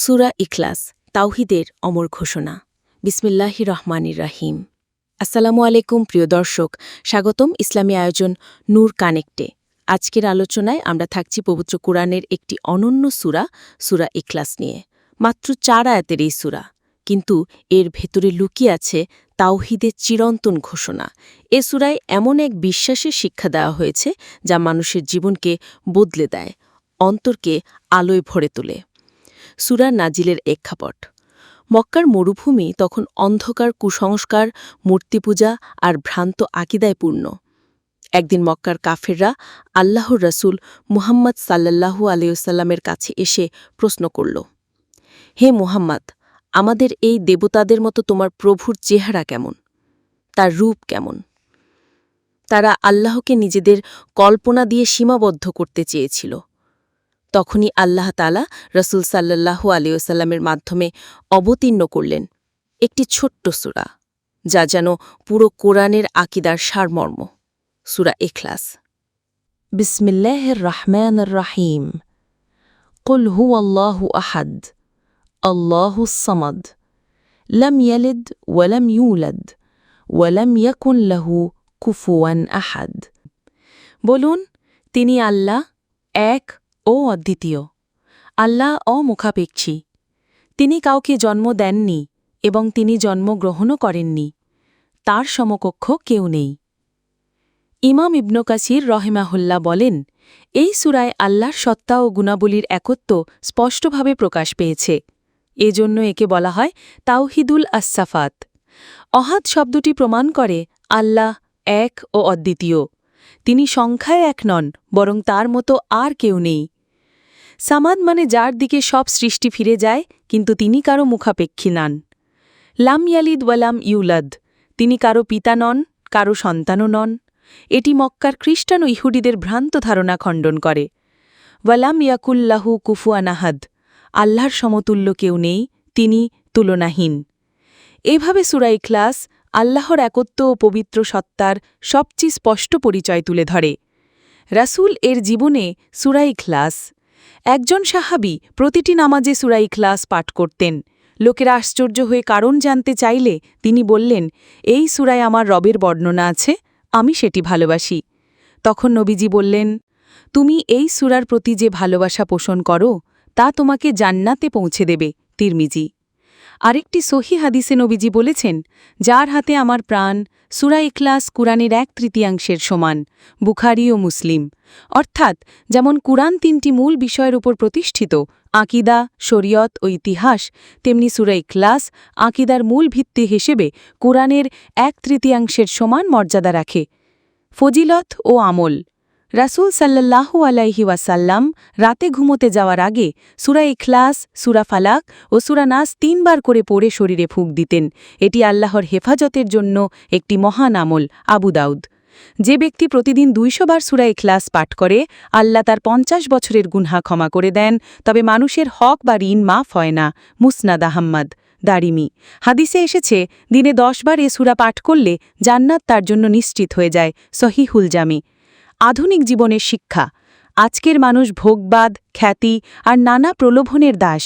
সূরা ইখলাস তাওহীদের অমর ঘোষণা। বিসমিল্লাহির রহমানির রহিম। আসসালামু আলাইকুম প্রিয় দর্শক, স্বাগতম ইসলামী আয়োজন নূর কানেক্টে। আজকের আলোচনায় আমরা থাকছি পবিত্র কোরআনের একটি অনন্য সূরা, সূরা ইখলাস নিয়ে। মাত্র 4 আয়াতের এই সূরা, কিন্তু এর ভেতরে লুকিয়ে আছে তাওহীদের চিরন্তন ঘোষণা। এ সূরায় এমন এক বিশ্বাসের শিক্ষা দেওয়া হয়েছে যা মানুষের জীবনকে বদলে দেয়, অন্তরকে আলোয় ভরে তোলে। সূরা নাজিলের প্রেক্ষাপট: মক্কার মরুভূমি তখন অন্ধকার, কুসংস্কার, মূর্তিপূজা আর ভ্রান্ত আকিদায় পূর্ণ। একদিন মক্কার কাফেররা আল্লাহর রাসূল মুহাম্মদ সাল্লাল্লাহু আলাইহি ওয়াসাল্লামের কাছে এসে প্রশ্ন করল, হে মুহাম্মদ, আমাদের এই দেবতাদের মতো তোমার প্রভুর চেহারা কেমন, তার রূপ কেমন? তারা আল্লাহকে নিজেদের কল্পনা দিয়ে সীমাবদ্ধ করতে চেয়েছিল। তখনই আল্লাহ তাআলা রাসূল সাল্লাল্লাহু আলাইহি ওয়াসাল্লামের মাধ্যমে অবতীর্ণ করলেন একটি ছোট্ট সূরা, যা যেন পুরো কোরআনের আকিদার সারমর্ম। সূরা ইখলাস। বিসমিল্লাহির রহমানির রহিম। কুল হুয়াল্লাহু আহাদ, আল্লাহুস সামাদ, লাম ইয়ালিদ ওয়া লাম ইউলাদ ওয়া লাম ইয়াকুন লাহু কুফুয়ান আহাদ। বলুন, তিনি আল্লাহ, এক ও অদ্বিতীয়। আল্লাহ অমুখাপেক্ষী। তিনি কাউকে জন্ম দেননি এবং তিনি জন্মগ্রহণও করেননি। তার সমকক্ষ কেউ নেই। ইমাম ইবনে কাসির রহিমাহুল্লাহ বলেন, এই সূরায় আল্লাহর সত্তা ও গুণাবলীর একত্ব স্পষ্টভাবে প্রকাশ পেয়েছে। এজন্য একে বলা হয় তাওহীদুল আসসাফাত। অহাদ শব্দটি প্রমাণ করে আল্লাহ এক ও অদ্বিতীয়। তিনি সংখ্যায় এক নন, বরং তার মতো আর কেউ নেই। সামাদ মানে যার দিকে সব সৃষ্টি ফিরে যায়, কিন্তু তিনি কারো মুখাপেক্ষী নন। লাম ইয়ালিদ ওয়া লাম ইউলাদ, তিনি কারো পিতা নন, কারো সন্তানও নন। এটি মক্কার খ্রিস্টান ও ইহুদিদের ভ্রান্ত ধারণা খণ্ডন করে। ওয়ালাম ইয়াকুল্লাহু কুফুয়ান আহাদ, আল্লাহর সমতুল্য কেউ নেই, তিনি তুলনাহীন। এভাবে সূরা ইখলাস আল্লাহর একত্ব ও পবিত্র সত্তার সবচেয়ে স্পষ্ট পরিচয় তুলে ধরে। রাসূল এর জীবনে সূরা ইখলাস। একজন সাহাবী প্রতিটি নামাজে সূরা ইখলাস পাঠ করতেন। লোকেরা আশ্চর্য হয়ে কারণ জানতে চাইলে তিনি বললেন, এই সূরায় আমার রবের বর্ণনা আছে, আমি সেটি ভালোবাসি। তখন নবীজি বললেন, তুমি এই সূরার প্রতি যে ভালোবাসা পোষণ করো তা তোমাকে জান্নাতে পৌঁছে দেবে। তিরমিজি। আরেকটি সহিহ হাদিসে নবীজি বলেছেন, যার হাতে আমার প্রাণ, সূরা ইখলাস কুরআনের 1/3 সমান। বুখারী ও মুসলিম। অর্থাৎ যেমন কুরআন 3টি মূল বিষয়ের উপর প্রতিষ্ঠিত, আকিদা, শরীয়ত ও ইতিহাস, তেমনি সূরা ইখলাস আকিদার মূল ভিত্তি হিসেবে কুরআনের 1/3 সমান মর্যাদা রাখে। ফজিলত ও আমল: রাসূল সাল্লাল্লাহু আলাইহি ওয়াসাল্লাম রাতে ঘুমোতে যাওয়ার আগে সূরা ইখলাস, সূরা ফালাক ও সূরা নাস 3 বার করে পড়ে শরীরে ফুঁক দিতেন। এটি আল্লাহর হেফাজতের জন্য একটি মহান আমল। আবু দাউদ। যে ব্যক্তি প্রতিদিন 200 বার সূরা ইখলাস পাঠ করে, আল্লাহ তার 50 বছরের গুনহা ক্ষমা করে দেন, তবে মানুষের হক বা ঋণ মাফ হয় না। মুসনাদ আহমদ। দারিমি। হাদিসে এসেছে, দিনে 10 বার এ সূরা পাঠ করলে জান্নাত তার জন্য নিশ্চিত হয়ে যায়। সহিহুল জামি। আধুনিক জীবনের শিক্ষা: আজকের মানুষ ভোগবাদ, খ্যাতি আর নানা প্রলোভনের দাস।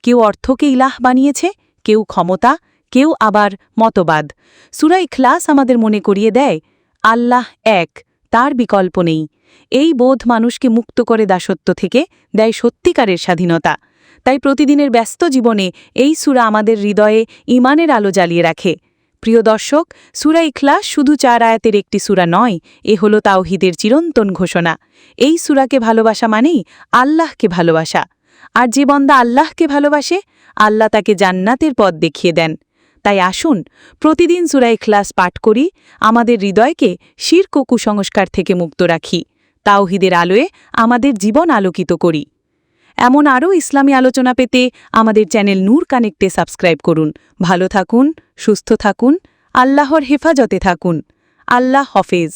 কেউ অর্থকে ইলাহ বানিয়েছে, কেউ ক্ষমতা, কেউ আবার মতবাদ। সূরা ইখলাস আমাদের মনে করিয়ে দেয়, আল্লাহ এক, তার বিকল্প নেই। এই বোধ মানুষকে মুক্ত করে দাসত্ব থেকে, দেয় সত্যিকারের স্বাধীনতা। তাই প্রতিদিনের ব্যস্ত জীবনে এই সূরা আমাদের হৃদয়ে ঈমানের আলো জ্বালিয়ে রাখে। প্রিয় দর্শক, সূরা ইখলাস শুধু 4 আয়াতের একটি সূরা নয়, এ হলো তাওহীদের চিরন্তন ঘোষণা। এই সূরাকে ভালোবাসা মানেই আল্লাহকে ভালোবাসা। আর যে বান্দা আল্লাহকে ভালোবাসে, আল্লাহ তাকে জান্নাতের পথ দেখিয়ে দেন। তাই আসুন প্রতিদিন সূরা ইখলাস পাঠ করি, আমাদের হৃদয়কে শিরক ও কুসংস্কার থেকে মুক্ত রাখি, তাওহীদের আলোয় আমাদের জীবন আলোকিত করি। এমন আরও ইসলামী আলোচনা পেতে আমাদের চ্যানেল নূর কানেক্টে সাবস্ক্রাইব করুন। ভালো থাকুন, সুস্থ থাকুন, আল্লাহর হেফাজতে থাকুন। আল্লাহ হাফেজ।